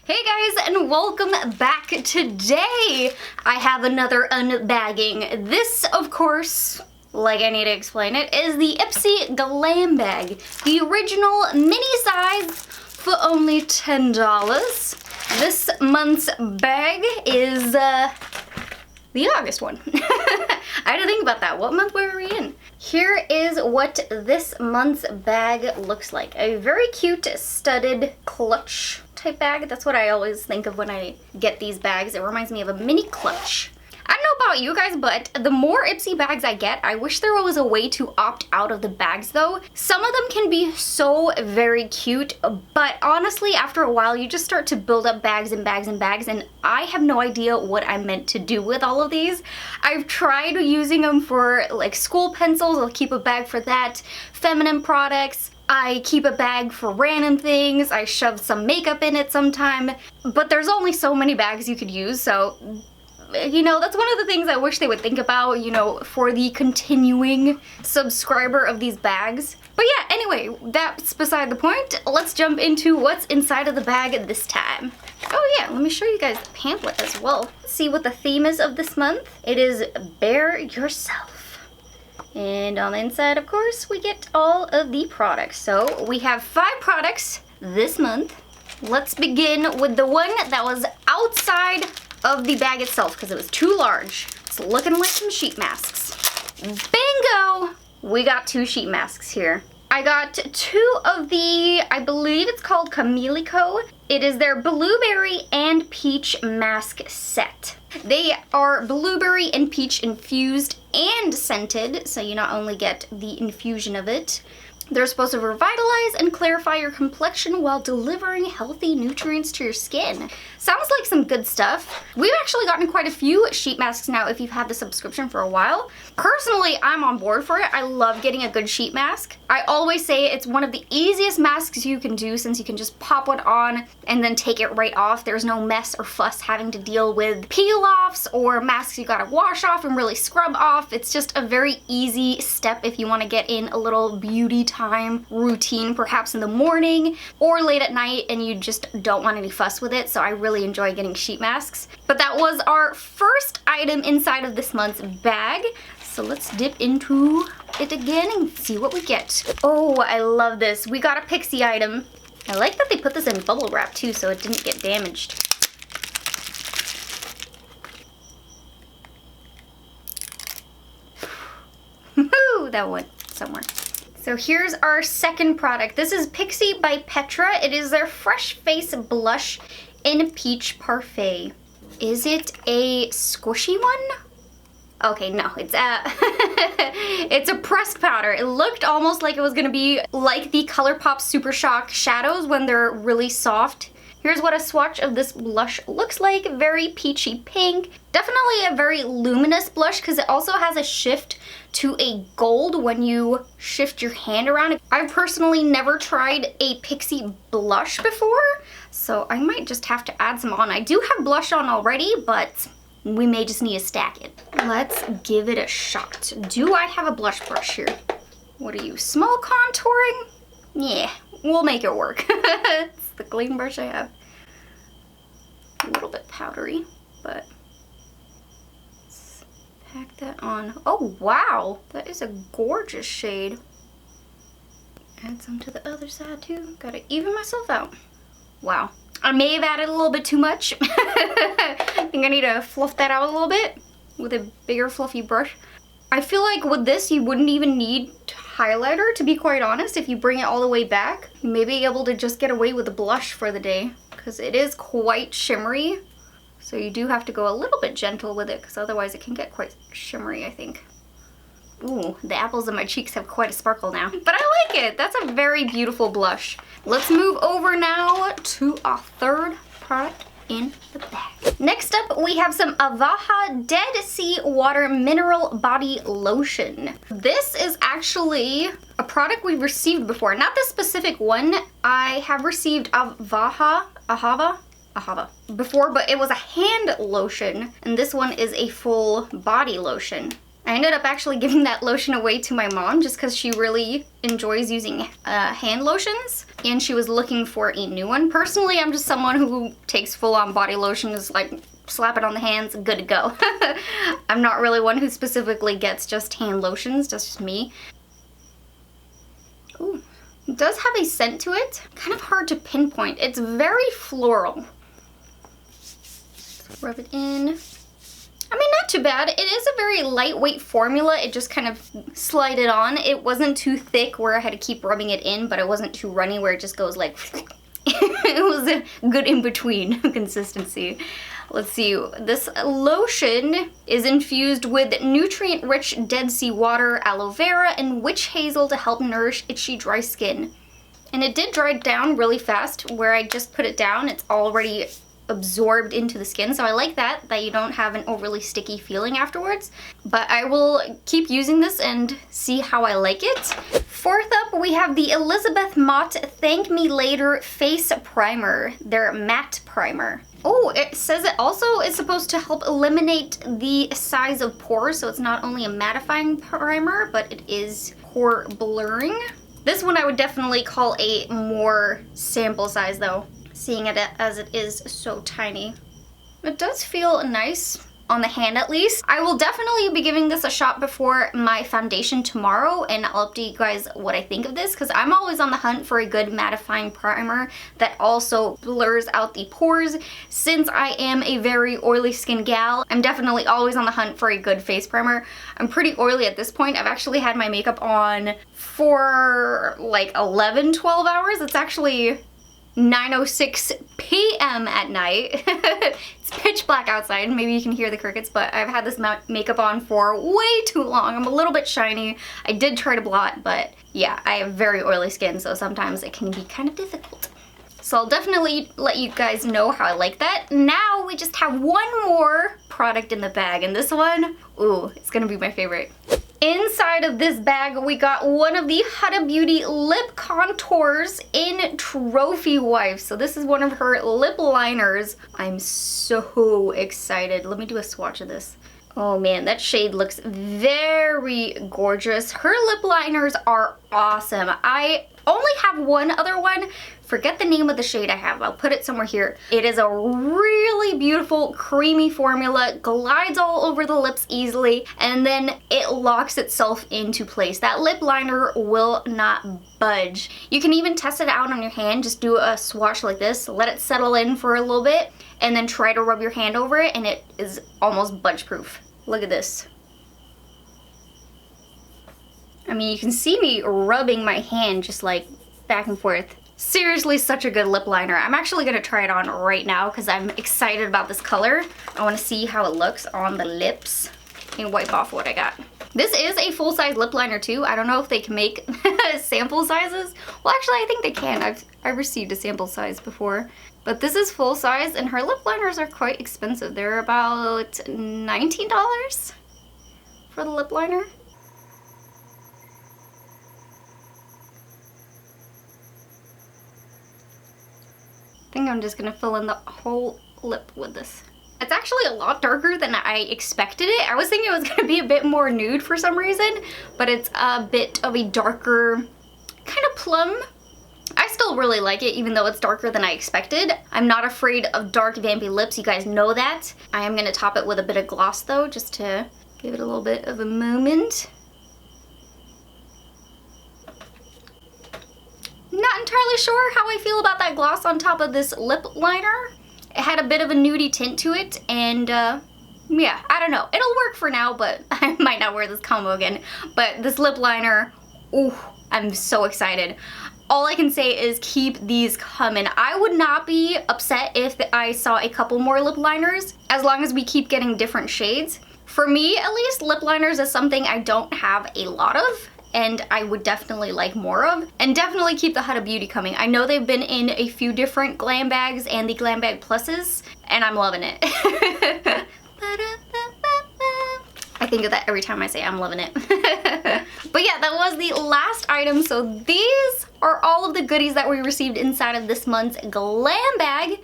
Hey guys, and welcome back. Today I have another unbagging. This, of course, like I need to explain it, is the IPSY Glam Bag. The original mini size for only $10. This month's bag is the August one. I had to think about that. What month were we in? Here is what this month's bag looks like. A very cute studded clutch type bag. That's what I always think of when I get these bags. It reminds me of a mini clutch. I don't know about you guys, but the more IPSY bags I get, I wish there was a way to opt out of the bags though. Some of them can be so very cute, but honestly, after a while, you just start to build up bags and bags and bags, and I have no idea what I'm meant to do with all of these. I've tried using them for like school pencils. I'll keep a bag for that. Feminine products. I keep a bag for random things. I shove some makeup in it sometime, but there's only so many bags you could use, so you know, that's one of the things I wish they would think about, you know, for the continuing subscriber of these bags. But yeah, anyway, that's beside the point. Let's jump into what's inside of the bag this time. Oh yeah, let me show you guys the pamphlet as well. Let's see what the theme is of this month. It is Bear Yourself. And on the inside, of course, we get all of the products. So we have 5 products this month. Let's begin with the one that was outside of the bag itself because it was too large. It's looking like some sheet masks. Bingo! We got 2 sheet masks here. I got 2 of the, I believe it's called Comelyco. It is their blueberry and peach mask set. They are blueberry and peach infused and scented, so you not only get the infusion of it, they're supposed to revitalize and clarify your complexion while delivering healthy nutrients to your skin. Sounds like some good stuff. We've actually gotten quite a few sheet masks now if you've had the subscription for a while. Personally, I'm on board for it. I love getting a good sheet mask. I always say it's one of the easiest masks you can do since you can just pop one on and then take it right off. There's no mess or fuss having to deal with peel-offs or masks you gotta wash off and really scrub off. It's just a very easy step if you wanna get in a little beauty time routine, perhaps in the morning or late at night, and you just don't want any fuss with it. So I really enjoy getting sheet masks. But that was our first item inside of this month's bag. So let's dip into it again and see what we get. Oh, I love this. We got a Pixie item. I like that they put this in bubble wrap too so it didn't get damaged. Woohoo! That went somewhere. So here's our second product. This is Pixie by Petra. It is their Fresh Face Blush in Peach Parfait. Is it a squishy one? Okay, no, it's a it's a pressed powder. It looked almost like it was gonna be like the ColourPop Super Shock shadows when they're really soft. Here's what a swatch of this blush looks like. Very peachy pink. Definitely a very luminous blush because it also has a shift to a gold when you shift your hand around. I've personally never tried a Pixie blush before, so I might just have to add some on. I do have blush on already, but we may just need to stack it. Let's give it a shot. Do I have a blush brush here? What are you, small contouring? Yeah, we'll make it work. It's the clean brush I have. A little bit powdery, but let's pack that on. Oh wow, that is a gorgeous shade. Add some to the other side too. Gotta even myself out. Wow. I may have added a little bit too much. I think I need to fluff that out a little bit with a bigger fluffy brush. I feel like with this you wouldn't even need highlighter, to be quite honest. If you bring it all the way back, you may be able to just get away with a blush for the day because it is quite shimmery. So you do have to go a little bit gentle with it because otherwise it can get quite shimmery, I think. Ooh, the apples in my cheeks have quite a sparkle now. But I like it. That's a very beautiful blush. Let's move over now to our third product in the bag. Next up, we have some Ahava Dead Sea Water Mineral Body Lotion. This is actually a product we've received before. Not this specific one. I have received Ahava before, but it was a hand lotion, and this one is a full body lotion. I ended up actually giving that lotion away to my mom just because she really enjoys using hand lotions, and she was looking for a new one. Personally, I'm just someone who takes full-on body lotion, is like slap it on the hands, good to go. I'm not really one who specifically gets just hand lotions, that's just me. Ooh, it does have a scent to it. Kind of hard to pinpoint. It's very floral. Let's rub it in. I mean, not too bad. It is a very lightweight formula. It just kind of slided on. It wasn't too thick where I had to keep rubbing it in, but it wasn't too runny where it just goes like... It was a good in-between consistency. Let's see. This lotion is infused with nutrient-rich Dead Sea water, aloe vera, and witch hazel to help nourish itchy, dry skin. And it did dry down really fast. Where I just put it down, it's already absorbed into the skin, so I like that you don't have an overly sticky feeling afterwards. But I will keep using this and see how I like it. Fourth up, we have the Elizabeth Mott Thank Me Later Face Primer, their matte primer. Oh, it says it also is supposed to help eliminate the size of pores, so it's not only a mattifying primer, but it is pore blurring. This one I would definitely call a more sample size though, seeing it as it is so tiny. It does feel nice on the hand at least. I will definitely be giving this a shot before my foundation tomorrow, and I'll update you guys what I think of this, because I'm always on the hunt for a good mattifying primer that also blurs out the pores. Since I am a very oily skin gal, I'm definitely always on the hunt for a good face primer. I'm pretty oily at this point. I've actually had my makeup on for like 11, 12 hours. It's actually 9:06 p.m. at night. It's pitch black outside. Maybe you can hear the crickets, but I've had this makeup on for way too long. I'm a little bit shiny. I did try to blot, but yeah, I have very oily skin, so sometimes it can be kind of difficult. So I'll definitely let you guys know how I like that. Now we just have one more product in the bag, and this one, ooh, it's gonna be my favorite. Inside of this bag, we got one of the Huda Beauty lip contours in Trophy Wife. So this is one of her lip liners. I'm so excited. Let me do a swatch of this. Oh man, that shade looks very gorgeous. Her lip liners are awesome. I only have one other one. Forget the name of the shade I have. I'll put it somewhere here. It is a really beautiful creamy formula, glides all over the lips easily, and then it locks itself into place. That lip liner will not budge. You can even test it out on your hand. Just do a swatch like this, let it settle in for a little bit, and then try to rub your hand over it, and it is almost budge proof. Look at this. I mean, you can see me rubbing my hand just like back and forth. Seriously, such a good lip liner. I'm actually gonna try it on right now because I'm excited about this color. I wanna see how it looks on the lips. And wipe off what I got. This is a full-size lip liner too. I don't know if they can make sample sizes. Well, actually, I think they can. I've received a sample size before. But this is full size, and her lip liners are quite expensive. They're about $19 for the lip liner. I think I'm just gonna fill in the whole lip with this. It's actually a lot darker than I expected it. I was thinking it was gonna be a bit more nude for some reason, but it's a bit of a darker kind of plum. I still really like it, even though it's darker than I expected. I'm not afraid of dark, vampy lips. You guys know that. I am gonna top it with a bit of gloss though, just to give it a little bit of a moment. Not entirely sure how I feel about that gloss on top of this lip liner. It had a bit of a nudie tint to it, and yeah, I don't know. It'll work for now, but I might not wear this combo again. But this lip liner, ooh, I'm so excited. All I can say is keep these coming. I would not be upset if I saw a couple more lip liners, as long as we keep getting different shades. For me, at least, lip liners is something I don't have a lot of, and I would definitely like more of. And definitely keep the Huda Beauty coming. I know they've been in a few different glam bags and the Glam Bag Pluses, and I'm loving it. I think of that every time I say I'm loving it. But yeah, that was the last item. So these are all of the goodies that we received inside of this month's glam bag.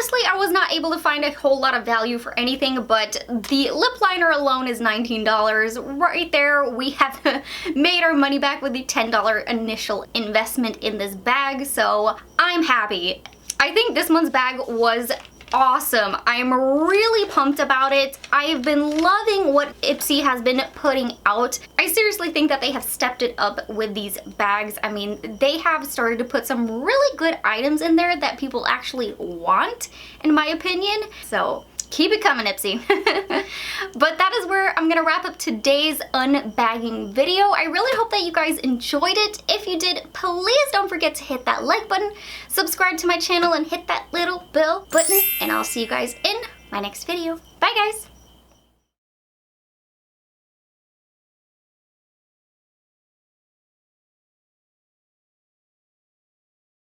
honestly, I was not able to find a whole lot of value for anything, but the lip liner alone is $19. Right there, we have made our money back with the $10 initial investment in this bag, so I'm happy. I think this month's bag was awesome. I am really pumped about it. I've been loving what IPSY has been putting out. I seriously think that they have stepped it up with these bags. I mean, they have started to put some really good items in there that people actually want, in my opinion. So keep it coming, IPSY. But that is where I'm gonna wrap up today's unbagging video. I really hope that you guys enjoyed it. If you did, please don't forget to hit that like button, subscribe to my channel, and hit that little bell button, and I'll see you guys in my next video. Bye, guys!